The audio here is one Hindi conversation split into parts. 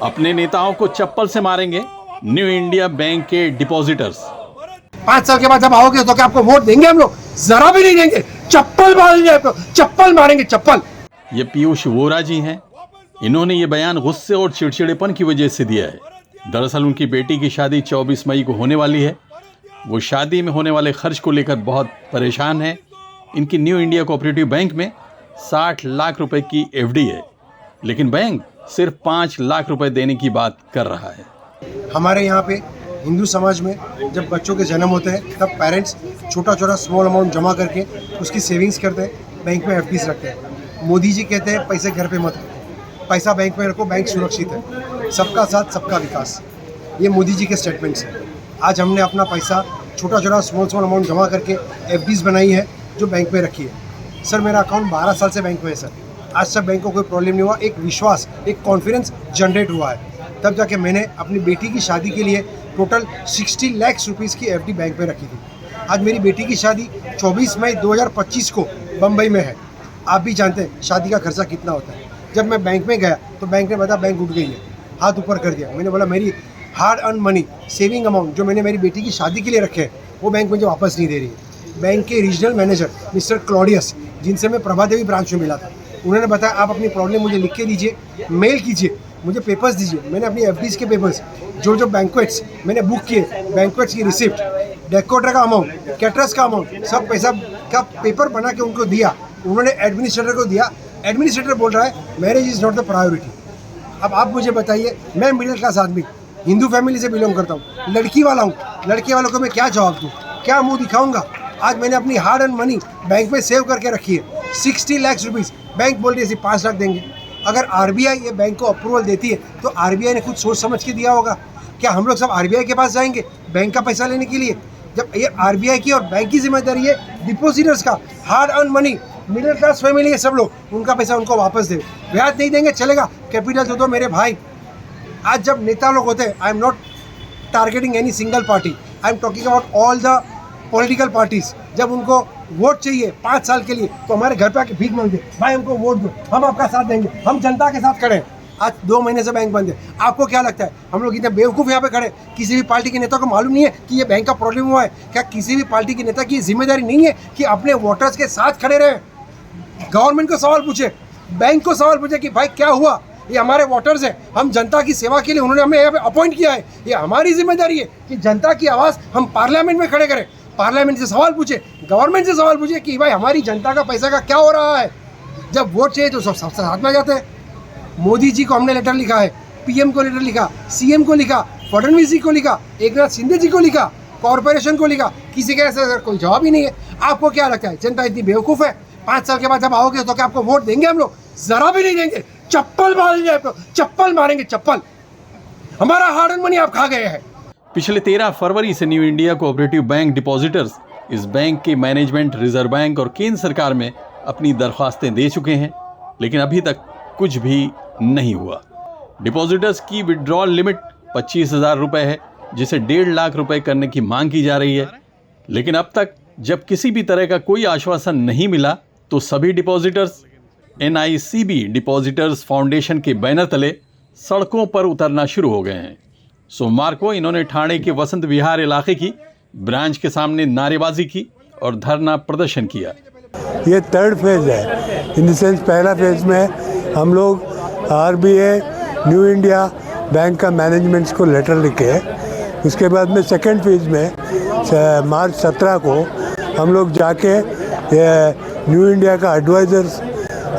अपने नेताओं को चप्पल से मारेंगे न्यू इंडिया बैंक के डिपॉजिटर्स। 5 साल के बाद जब आओगे तो क्या आपको वोट देंगे हम लोग? जरा भी नहीं देंगे, चप्पल मारेंगे आपको, चप्पल मारेंगे, चप्पल। ये पीयूष वोरा जी हैं। इन्होंने ये बयान गुस्से और चिड़चिड़ेपन की वजह से दिया है। दरअसल उनकी बेटी की शादी 24 मई को होने वाली है। वो शादी में होने वाले खर्च को लेकर बहुत परेशान है। इनकी न्यू इंडिया कोऑपरेटिव बैंक में 60 लाख रुपए की एफडी है, लेकिन बैंक सिर्फ 5 लाख रुपए देने की बात कर रहा है। हमारे यहाँ पे हिंदू समाज में जब बच्चों के जन्म होते हैं तब पेरेंट्स छोटा छोटा स्मॉल अमाउंट जमा करके उसकी सेविंग्स करते हैं, बैंक में एफडीज रखते हैं। मोदी जी कहते हैं पैसे घर पे मत रखो, पैसा बैंक में रखो, बैंक सुरक्षित है, सबका साथ सबका विकास। ये मोदी जी के स्टेटमेंट्स हैं। आज हमने अपना पैसा छोटा छोटा स्मॉल अमाउंट जमा करके एफडीज बनाई है जो बैंक में रखी है। सर मेरा अकाउंट 12 साल से बैंक में है सर। आज तक बैंक को कोई प्रॉब्लम नहीं हुआ। एक विश्वास, एक कॉन्फिडेंस जनरेट हुआ है। तब जाके मैंने अपनी बेटी की शादी के लिए टोटल 60 लाख रुपीज़ की एफडी बैंक में रखी थी। आज मेरी बेटी की शादी 24 मई 2025 को बम्बई में है। आप भी जानते हैं शादी का खर्चा कितना होता है। जब मैं बैंक में गया तो बैंक ने बताया बैंक उठ गई है, हाथ ऊपर कर दिया। मैंने बोला मेरी hard earn money, saving amount जो मैंने मेरी बेटी की शादी के लिए रखे हैं वो बैंक मुझे वापस नहीं दे रही है। बैंक के रीजनल मैनेजर मिस्टर क्लॉडियस, जिनसे मैं प्रभादेवी ब्रांच में मिला था, उन्होंने बताया आप अपनी प्रॉब्लम मुझे लिख के दीजिए, मेल कीजिए, मुझे पेपर्स दीजिए। मैंने अपनी एफडीज के पेपर्स, जो बैंक्वेट्स मैंने बुक किए, बैंक्वेट्स की रिसिप्ट, डेकोरेटर का अमाउंट, कैटरर्स का अमाउंट, सब पैसा का पेपर बना के उनको दिया। उन्होंने एडमिनिस्ट्रेटर को दिया। एडमिनिस्ट्रेटर बोल रहा है marriage is not the priority. अब आप मुझे बताइए, मैं मिडिल क्लास आदमी, हिंदू फैमिली से बिलोंग करता हूँ, लड़की वाला हूँ, लड़के वालों को मैं क्या जवाब दूँ, क्या मुँह दिखाऊँगा? आज मैंने अपनी हार्ड अर्न मनी बैंक में सेव करके रखी है, 60 लाख रुपीज़। बैंक बोल रही है 5 लाख देंगे। अगर आरबीआई ये बैंक को अप्रूवल देती है तो आरबीआई ने खुद सोच समझ के दिया होगा। क्या हम लोग सब आरबीआई के पास जाएंगे बैंक का पैसा लेने के लिए? जब ये आरबीआई की और बैंक की जिम्मेदारी है डिपोजिटर्स का, hard earn money, middle class family है सब लोग, उनका पैसा उनको वापस दे। ब्याज नहीं देंगे चलेगा, कैपिटल दे दो मेरे भाई। आज जब नेता लोग होते हैं, I am not targeting any single party, I am talking about all the political parties, जब उनको वोट चाहिए 5 साल के लिए तो हमारे घर पे आके भीख मांगते, भाई हमको वोट दो, हम आपका साथ देंगे, हम जनता के साथ खड़े हैं। आज 2 महीने से बैंक बंद है। आपको क्या लगता है हम लोग इतने बेवकूफ़ यहाँ पे खड़े? किसी भी पार्टी के नेता को मालूम नहीं है कि ये बैंक का प्रॉब्लम हुआ है? क्या किसी भी पार्टी के नेता की जिम्मेदारी नहीं है कि अपने वोटर्स के साथ खड़े रहे? गवर्नमेंट को सवाल पूछे, बैंक को सवाल पूछे कि भाई क्या हुआ, ये हमारे वोटर्स हैं, हम जनता की सेवा के लिए उन्होंने हमें यहाँ पे अपॉइंट किया है, ये हमारी जिम्मेदारी है कि जनता की आवाज़ हम पार्लियामेंट में खड़े करें। पार्लियामेंट से सवाल पूछे, गवर्नमेंट से सवाल पूछे कि भाई हमारी जनता का पैसा का क्या हो रहा है। जब वोट चाहिए तो सब साथ में आ जाते हैं। मोदी जी को हमने लेटर लिखा है, पीएम को लेटर लिखा, सीएम को लिखा, फडणवीस जी को लिखा, एकनाथ शिंदे जी को लिखा, कॉर्पोरेशन को लिखा, किसी का ऐसा कोई जवाब ही नहीं है। आपको क्या लगता है जनता इतनी बेवकूफ़ है? 5 साल के बाद जब आओगे तो क्या आपको वोट देंगे हम लोग? जरा भी नहीं देंगे, चप्पल मारेंगे आपको, चप्पल मारेंगे, चप्पल। हमारा हार्ड अर्न मनी आप खा गए हैं। पिछले 13 फरवरी से new India cooperative bank depositors इस बैंक के मैनेजमेंट, रिजर्व बैंक और केंद्र सरकार में अपनी दरख्वास्तें दे चुके हैं, लेकिन अभी तक कुछ भी नहीं हुआ। डिपॉजिटर्स की विड्रॉल लिमिट 25,000 रुपये है, जिसे 1.5 लाख रुपए करने की मांग की जा रही है। लेकिन अब तक जब किसी भी तरह का कोई आश्वासन नहीं मिला तो सभी डिपॉजिटर्स NICB डिपॉजिटर्स फाउंडेशन के बैनर तले सड़कों पर उतरना शुरू हो गए हैं। सोमवार को इन्होंने ठाणे के वसंत विहार इलाके की ब्रांच के सामने नारेबाजी की और धरना प्रदर्शन किया। ये 3rd फेज़ है। इन द सेंस पहला फेज़ में हम लोग RBI न्यू इंडिया बैंक का मैनेजमेंट्स को लेटर लिखे। उसके बाद में 2nd फेज़ में मार्च 17 को हम लोग जाके न्यू इंडिया का एडवाइज़र्स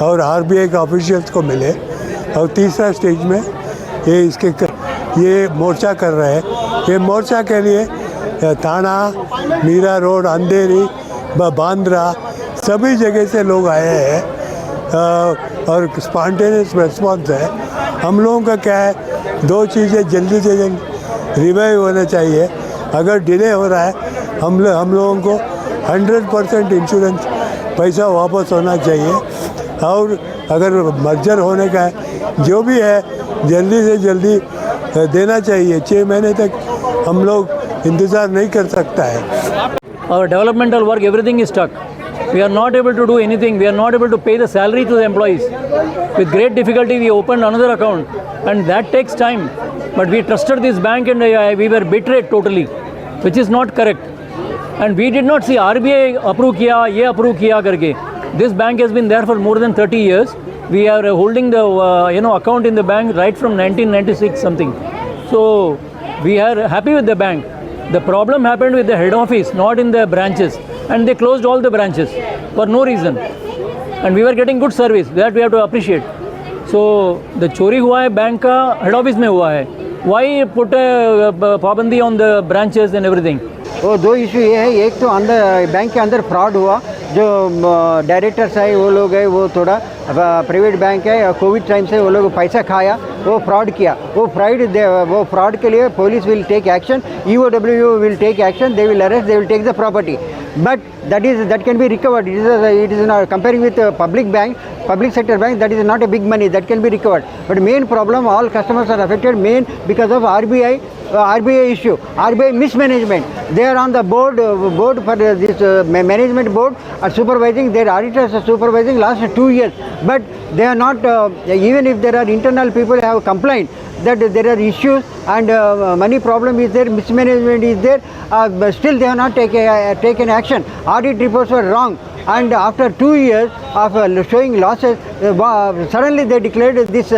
और RBI का ऑफिशियल्स को मिले। और तीसरा स्टेज में ये मोर्चा कर रहे हैं। ये मोर्चा के लिए थाना, मीरा रोड, अंधेरी, बांद्रा सभी जगह से लोग आए हैं और स्पॉन्टेनियस रिस्पॉन्स है। हम लोगों का क्या है, 2 चीज़ें जल्दी से जल्दी रिवाइव होना चाहिए। अगर डिले हो रहा है हम लोगों को 100% इंश्योरेंस पैसा वापस होना चाहिए। और अगर मर्जर होने का है जो भी है जल्दी से जल्दी देना चाहिए। 6 महीने तक हम लोग इंतज़ार नहीं कर सकता है। Our developmental work, everything is stuck. We are not able to do anything. We are not able to pay the salary to the employees. With great difficulty, we opened another account, and that takes time. But we trusted this bank, and we were betrayed totally, which is not correct. And we did not see RBI approve kiya, ye approve kiya karke. This bank has been there for more than 30 years. We are holding the account in the bank right from 1996 something. So we are happy with the bank. The problem happened with the head office, not in the branches, and they closed all the branches for no reason. And we were getting good service, that we have to appreciate. So the चोरी हुआ है बैंक का हेड ऑफिस में हुआ है. Why put a पाबंदी on the branches and everything? वो दो इशू ये है, एक तो अंदर बैंक के अंदर फ्रॉड हुआ, जो डायरेक्टर्स है वो लोग है वो थोड़ा प्राइवेट बैंक है, कोविड टाइम से वो लोग पैसा खाया, वो फ्रॉड किया. वो फ्रॉड के लिए police will take action, EOW will take action, they will arrest, they will take the property. But that can be recovered. It is not comparing with public bank, public sector bank. That is not a big money that can be recovered. But main problem, all customers are affected main because of RBI issue, RBI mismanagement. They are on the board for this management board are supervising. Their auditors are supervising last 2 years. But they are not. Even if there are internal people have complained that there are issues and money problem is there, mismanagement is there, but still they have not taken action. Audit reports were wrong, and after 2 years of showing losses, suddenly they declared this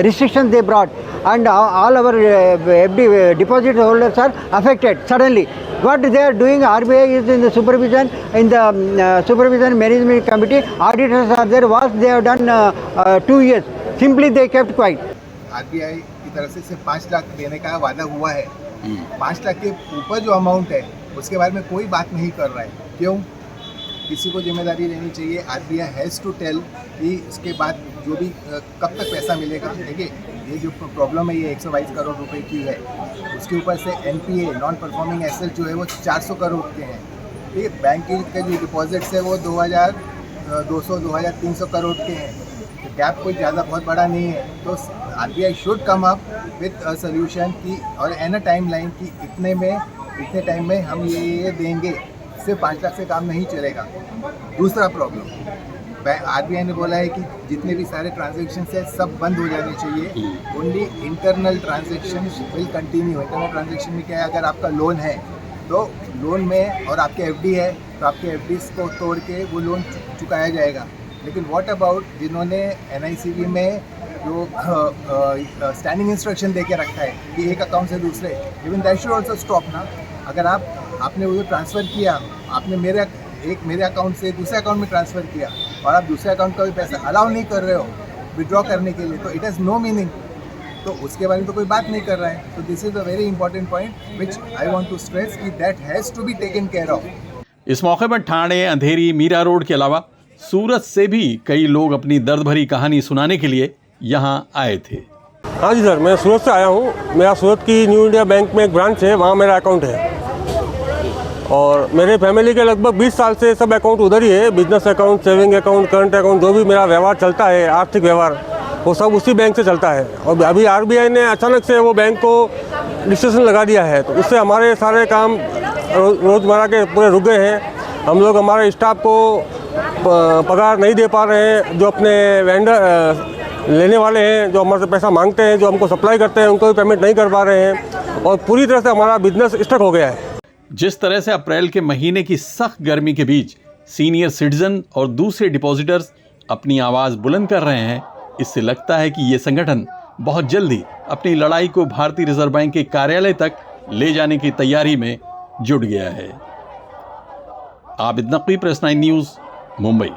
restrictions they brought, and all our FD deposit holders are affected suddenly. What they are doing, RBI is in the supervision, supervision management committee, auditors are there, what they have done 2 years, simply they kept quiet. RBI की तरफ से सिर्फ 5 लाख देने का वादा हुआ है. 5 लाख के ऊपर जो अमाउंट है उसके बारे में कोई बात नहीं कर रहा है. क्यों? किसी को जिम्मेदारी लेनी चाहिए. RBI हैज़ टू टेल कि उसके बाद जो भी कब तक पैसा मिलेगा. देखिए ये जो प्रॉब्लम है ये 122 करोड़ रुपए की है, उसके ऊपर से NPA नॉन परफॉर्मिंग एसेट जो है वो 400 करोड़ के हैं. ठीक है, बैंक के जो डिपॉजिट्स है वो 2200-2300 करोड़ के हैं. तो गैप कोई ज़्यादा बहुत बड़ा नहीं है. तो RBI should come up with a solution की और एन अ टाइम लाइन की इतने टाइम में हम ये देंगे. सिर्फ 5 लाख से काम नहीं चलेगा. दूसरा प्रॉब्लम, RBI ने बोला है कि जितने भी सारे ट्रांजेक्शन है सब बंद हो जाने चाहिए. Only internal transaction will continue. Internal transaction में क्या है, अगर आपका लोन है तो लोन में और आपके FD है तो आपके FDs को तोड़ के वो लोन चुकाया जाएगा. लेकिन व्हाट अबाउट जिन्होंने NICV में जो स्टैंडिंग इंस्ट्रक्शन दे के रखा है कि एक अकाउंट से दूसरे, even that should also stop ना. अगर आपने वो ट्रांसफ़र किया, आपने मेरे अकाउंट से दूसरे अकाउंट में ट्रांसफ़र किया और आप दूसरे अकाउंट का भी पैसा अलाउ नहीं कर रहे हो विड्रॉ करने के लिए, तो इट हैज़ नो मीनिंग. तो उसके बारे में तो कोई बात नहीं कर रहा है. तो this is a very important point which I want to stress कि that has to be taken care of. इस मौके पर ठाणे, अंधेरी, मीरा रोड के अलावा सूरत से भी कई लोग अपनी दर्द भरी कहानी सुनाने के लिए यहाँ आए थे. हाँ जी सर, मैं सूरत से आया हूँ. मेरा सूरत की न्यू इंडिया बैंक में एक ब्रांच है, वहाँ मेरा अकाउंट है. और मेरे फैमिली के लगभग 20 साल से सब अकाउंट उधर ही है. Business account, saving account, current account, जो भी मेरा व्यवहार चलता है, आर्थिक व्यवहार, वो सब उसी बैंक से चलता है. और अभी RBI ने अचानक से वो बैंक को रिस्ट्रिक्शन लगा दिया है, तो उससे हमारे सारे काम रोज़मर्रा के पूरे रुक गए हैं. हम लोग हमारे स्टाफ को पगार नहीं दे पा रहे हैं. जो अपने वेंडर लेने वाले हैं, जो हमारे से पैसा मांगते हैं, जो हमको सप्लाई करते हैं, उनको भी पेमेंट नहीं कर पा रहे हैं. और पूरी तरह से हमारा बिजनेस स्टक हो गया है. जिस तरह से अप्रैल के महीने की सख्त गर्मी के बीच सीनियर सिटीजन और दूसरे डिपॉजिटर्स अपनी आवाज़ बुलंद कर रहे हैं, इससे लगता है कि ये संगठन बहुत जल्दी अपनी लड़ाई को भारतीय रिजर्व बैंक के कार्यालय तक ले जाने की तैयारी में जुट गया है. Abid Naqvi, press 9 news, Mumbai.